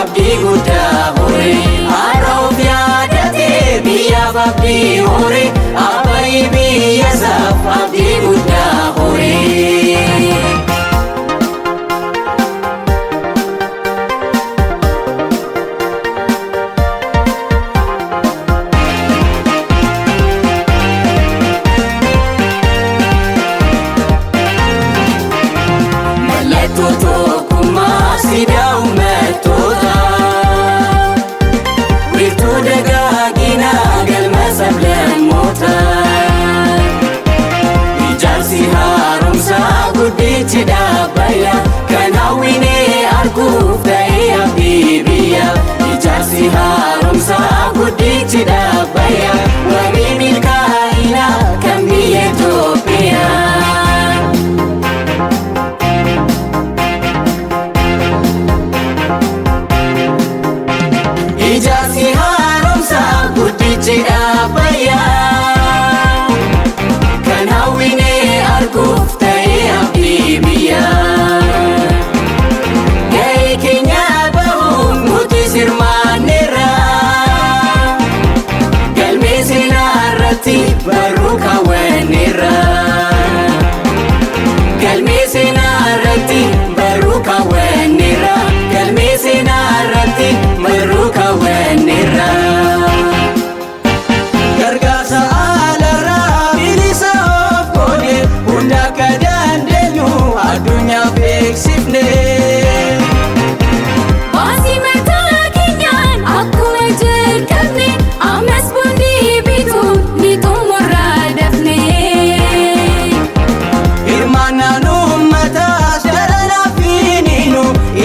abdii guddaa hore har'a of yaadatee biyyaaf abdii hore Abbayyi biyyasaaf abdii guddaa hore. Ijaarsi haaromsaa guddichi dhaabbayya wabii milkaa'inaa kan biyya Itoophiyaa. Ijaarsi haaromsaa guddichi dhaabbayya kan hawwinee arguuf ta'e abdii biyyaa. Baruu kaawwanneerra galmee seenaa irratti baruu kaawwanneerra galmee seenaa irratti baruu kaawwanneerra. Gargaarsa alarraa bilisa of goone hunda akka dandeenyu addunyaaf beeksifne.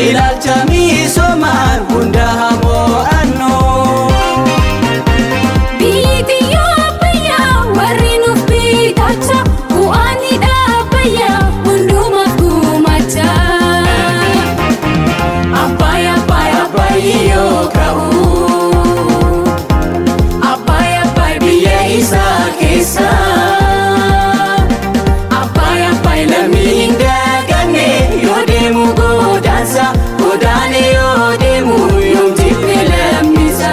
Ilaalcha misoomaan hunda hamo'annoo biyyi Itoophiyaa warri nuuf bitaacha bu'aan dhaabbayyaa hundumaaf gumacha. Abbaay abbaay abbaay yoo ka'u abbaay abbaay biyya isaa keessa abbaay abbaay lammii hin daganne yoo deemu godaane yoo deemu yoomjifne lammisa.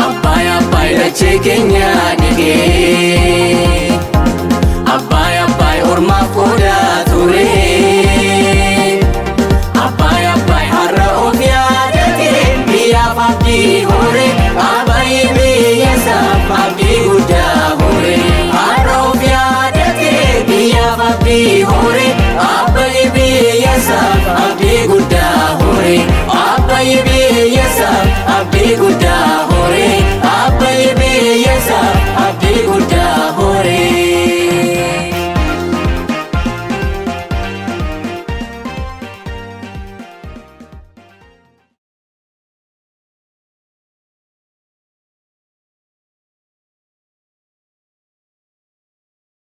Abbaay abbaay dachee keenya dhigee abbaay abbaay ormaaf qoodaa ture. Abbaay abbaay har'a of yaadatee biyyaaf abdii hore Abbayyi biyyasaaf abdii guddaa hore har'a of yaadatee biyyaaf abdii hore Abbayyi biyyasaaf abdii guddaa hore Abbayyi biyyasaaf abdii guddaa hore.